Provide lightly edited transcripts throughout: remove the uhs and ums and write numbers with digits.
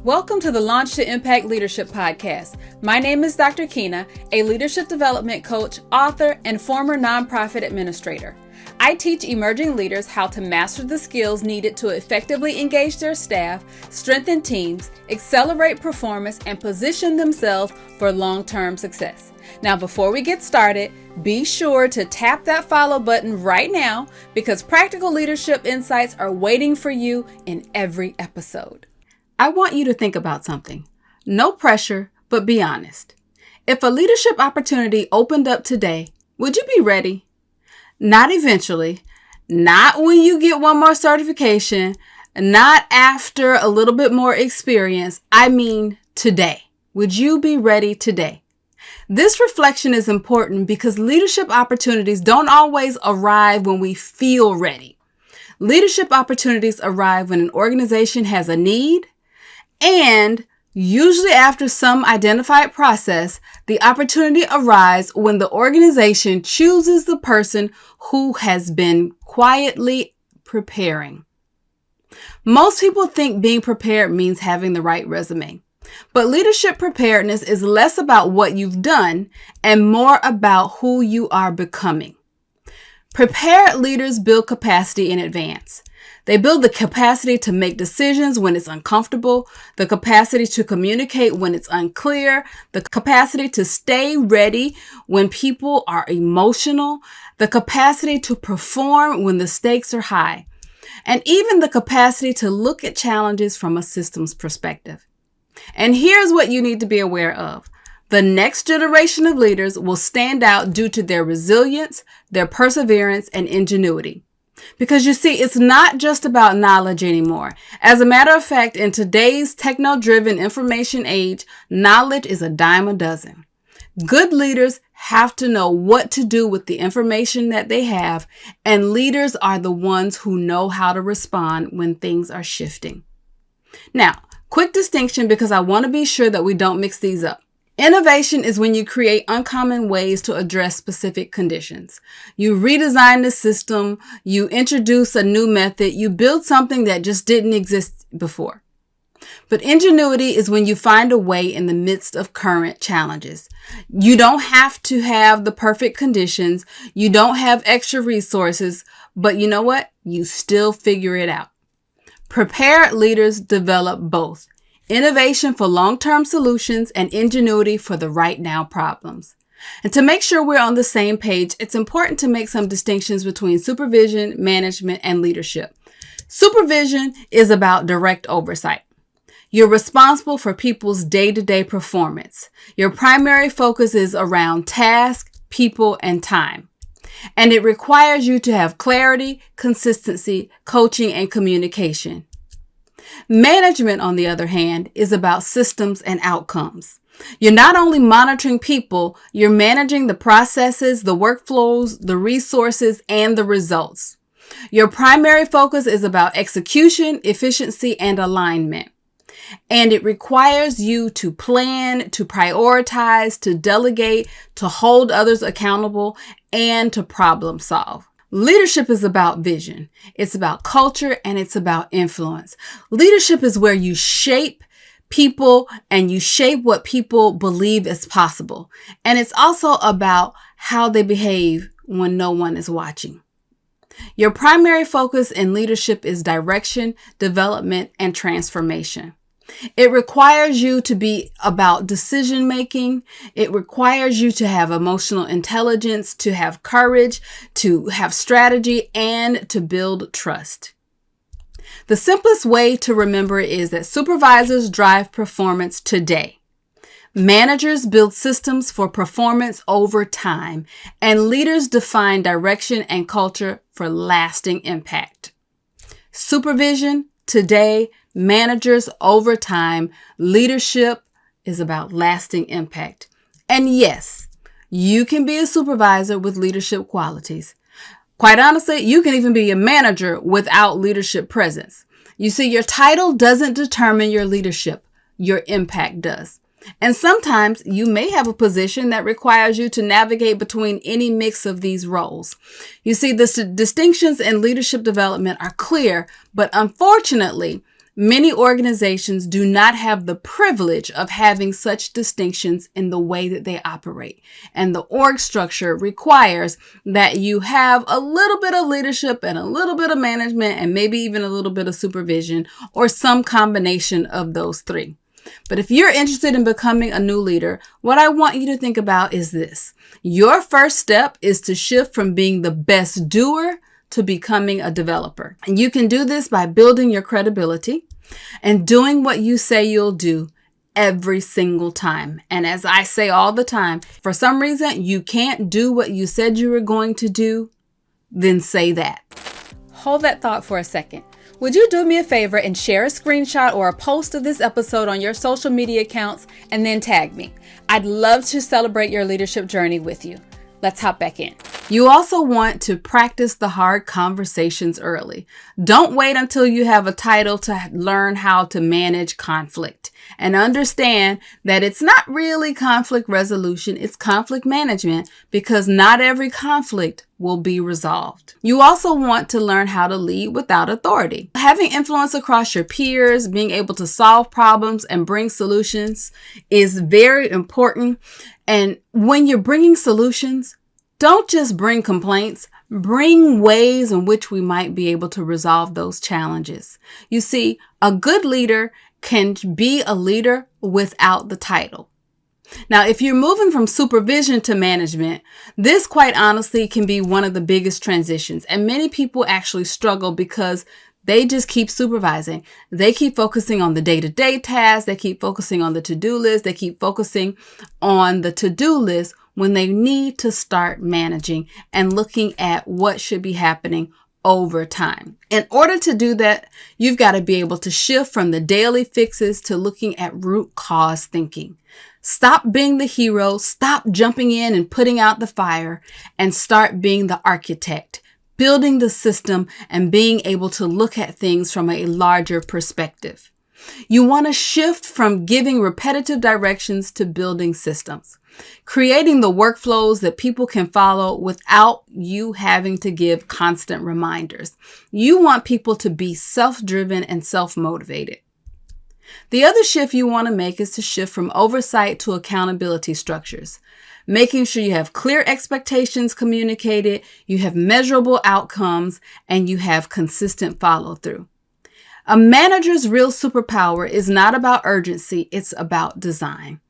Welcome to the Launch to Impact Leadership Podcast. My name is Dr. Keena, a leadership development coach, author, and former nonprofit administrator. I teach emerging leaders how to master the skills needed to effectively engage their staff, strengthen teams, accelerate performance, and position themselves for long-term success. Now, before we get started, be sure to tap that follow button right now because practical leadership insights are waiting for you in every episode. I want you to think about something. No pressure, but be honest. If a leadership opportunity opened up today, would you be ready? Not eventually, not when you get one more certification, not after a little bit more experience. I mean today. Would you be ready today? This reflection is important because leadership opportunities don't always arrive when we feel ready. Leadership opportunities arrive when an organization has a need, and usually after some identified process, the opportunity arises when the organization chooses the person who has been quietly preparing. Most people think being prepared means having the right resume, but leadership preparedness is less about what you've done and more about who you are becoming. Prepared leaders build capacity in advance. They build the capacity to make decisions when it's uncomfortable, the capacity to communicate when it's unclear, the capacity to stay ready when people are emotional, the capacity to perform when the stakes are high, and even the capacity to look at challenges from a systems perspective. And here's what you need to be aware of. The next generation of leaders will stand out due to their resilience, their perseverance, and ingenuity. Because you see, it's not just about knowledge anymore. As a matter of fact, in today's techno-driven information age, knowledge is a dime a dozen. Good leaders have to know what to do with the information that they have, and leaders are the ones who know how to respond when things are shifting. Now, quick distinction because I want to be sure that we don't mix these up. Innovation is when you create uncommon ways to address specific conditions. You redesign the system, you introduce a new method, you build something that just didn't exist before. But ingenuity is when you find a way in the midst of current challenges. You don't have to have the perfect conditions, you don't have extra resources, but you know what? You still figure it out. Prepared leaders develop both. Innovation for long-term solutions and ingenuity for the right now problems. And to make sure we're on the same page, it's important to make some distinctions between supervision, management, and leadership. Supervision is about direct oversight. You're responsible for people's day-to-day performance. Your primary focus is around task, people, and time. And it requires you to have clarity, consistency, coaching, and communication. Management, on the other hand, is about systems and outcomes. You're not only monitoring people, you're managing the processes, the workflows, the resources, and the results. Your primary focus is about execution, efficiency, and alignment. And it requires you to plan, to prioritize, to delegate, to hold others accountable, and to problem solve. Leadership is about vision. It's about culture and it's about influence. Leadership is where you shape people and you shape what people believe is possible. And it's also about how they behave when no one is watching. Your primary focus in leadership is direction, development, and transformation. It requires you to be about decision making. It requires you to have emotional intelligence, to have courage, to have strategy, and to build trust. The simplest way to remember is that supervisors drive performance today. Managers build systems for performance over time, and leaders define direction and culture for lasting impact. Supervision today, managers over time, leadership is about lasting impact. And yes, you can be a supervisor with leadership qualities. Quite honestly, you can even be a manager without leadership presence. You see, your title doesn't determine your leadership, your impact does. And sometimes you may have a position that requires you to navigate between any mix of these roles. You see, the distinctions in leadership development are clear, but unfortunately, Many organizations do not have the privilege of having such distinctions in the way that they operate. And the org structure requires that you have a little bit of leadership and a little bit of management and maybe even a little bit of supervision or some combination of those three. But if you're interested in becoming a new leader, what I want you to think about is this. Your first step is to shift from being the best doer to becoming a developer. And you can do this by building your credibility and doing what you say you'll do every single time. And as I say all the time, for some reason you can't do what you said you were going to do, then say that. Hold that thought for a second. Would you do me a favor and share a screenshot or a post of this episode on your social media accounts and then tag me? I'd love to celebrate your leadership journey with you. Let's hop back in. You also want to practice the hard conversations early. Don't wait until you have a title to learn how to manage conflict. And understand that it's not really conflict resolution, it's conflict management, because not every conflict will be resolved. You also want to learn how to lead without authority. Having influence across your peers, being able to solve problems and bring solutions is very important. And when you're bringing solutions, don't just bring complaints, bring ways in which we might be able to resolve those challenges. You see, a good leader can be a leader without the title. Now, if you're moving from supervision to management, this quite honestly can be one of the biggest transitions. And many people actually struggle because they just keep supervising. They keep focusing on the day-to-day tasks. They keep focusing on the to-do list. They keep focusing on the to-do list when they need to start managing and looking at what should be happening over time. In order to do that, you've got to be able to shift from the daily fixes to looking at root cause thinking. Stop being the hero, stop jumping in and putting out the fire, and start being the architect, building the system and being able to look at things from a larger perspective. You want to shift from giving repetitive directions to building systems, creating the workflows that people can follow without you having to give constant reminders. You want people to be self-driven and self-motivated. The other shift you want to make is to shift from oversight to accountability structures, making sure you have clear expectations communicated, you have measurable outcomes, and you have consistent follow-through. A manager's real superpower is not about urgency, it's about design.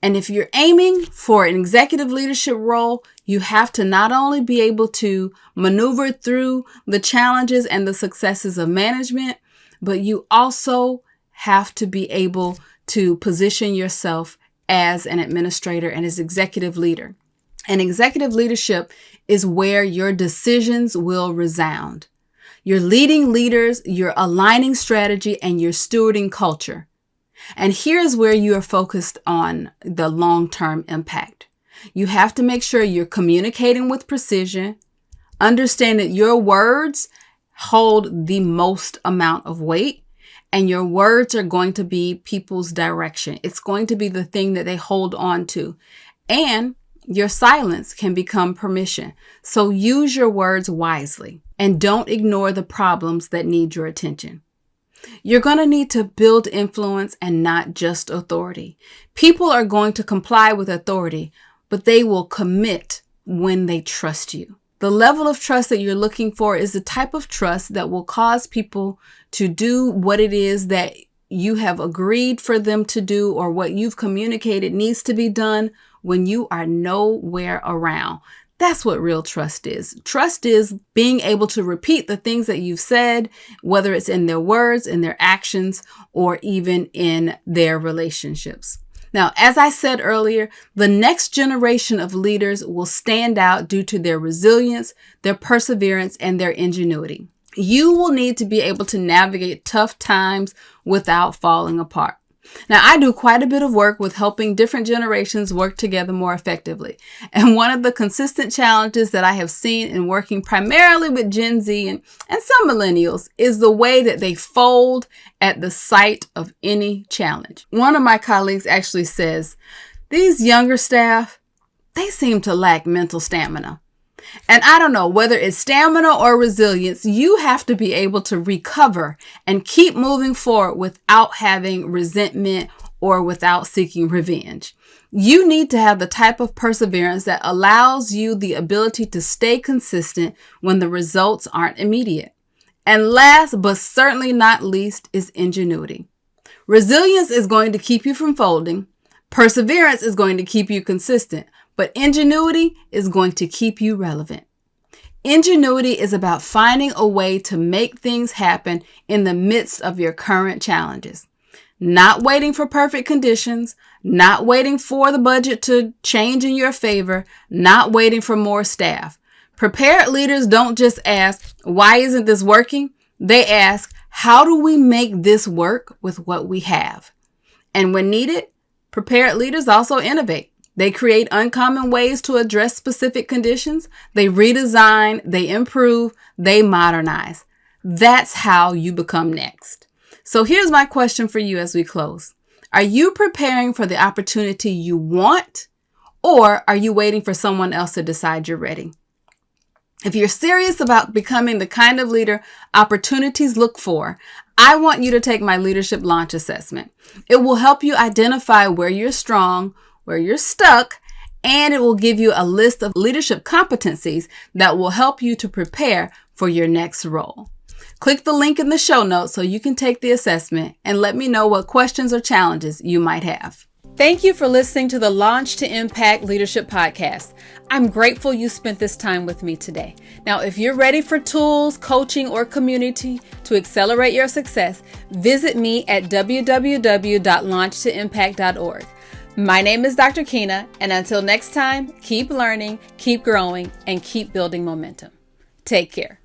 And if you're aiming for an executive leadership role, you have to not only be able to maneuver through the challenges and the successes of management, but you also have to be able to position yourself as an administrator and as executive leader. And executive leadership is where your decisions will resound. You're leading leaders, you're aligning strategy, and you're stewarding culture. And here's where you are focused on the long-term impact. You have to make sure you're communicating with precision, understand that your words hold the most amount of weight, and your words are going to be people's direction. It's going to be the thing that they hold on to. And your silence can become permission. So use your words wisely and don't ignore the problems that need your attention. You're going to need to build influence and not just authority. People are going to comply with authority, but they will commit when they trust you. The level of trust that you're looking for is the type of trust that will cause people to do what it is that you have agreed for them to do or what you've communicated needs to be done when you are nowhere around. That's what real trust is. Trust is being able to repeat the things that you've said, whether it's in their words, in their actions, or even in their relationships. Now, as I said earlier, the next generation of leaders will stand out due to their resilience, their perseverance, and their ingenuity. You will need to be able to navigate tough times without falling apart. Now, I do quite a bit of work with helping different generations work together more effectively. And one of the consistent challenges that I have seen in working primarily with Gen Z and some millennials is the way that they fold at the sight of any challenge. One of my colleagues actually says, these younger staff, they seem to lack mental stamina. And I don't know, whether it's stamina or resilience, you have to be able to recover and keep moving forward without having resentment or without seeking revenge. You need to have the type of perseverance that allows you the ability to stay consistent when the results aren't immediate. And last, but certainly not least, is ingenuity. Resilience is going to keep you from folding. Perseverance is going to keep you consistent, but ingenuity is going to keep you relevant. Ingenuity is about finding a way to make things happen in the midst of your current challenges. Not waiting for perfect conditions, not waiting for the budget to change in your favor, not waiting for more staff. Prepared leaders don't just ask, why isn't this working? They ask, how do we make this work with what we have? And when needed, prepared leaders also innovate. They create uncommon ways to address specific conditions. They redesign, they improve, they modernize. That's how you become next. So here's my question for you as we close. Are you preparing for the opportunity you want, or are you waiting for someone else to decide you're ready? If you're serious about becoming the kind of leader opportunities look for, I want you to take my leadership launch assessment. It will help you identify where you're strong, where you're stuck, and it will give you a list of leadership competencies that will help you to prepare for your next role. Click the link in the show notes so you can take the assessment and let me know what questions or challenges you might have. Thank you for listening to the Launch to Impact Leadership Podcast. I'm grateful you spent this time with me today. Now, if you're ready for tools, coaching, or community to accelerate your success, visit me at www.launchtoimpact.org. My name is Dr. Keena, and until next time, keep learning, keep growing, and keep building momentum. Take care.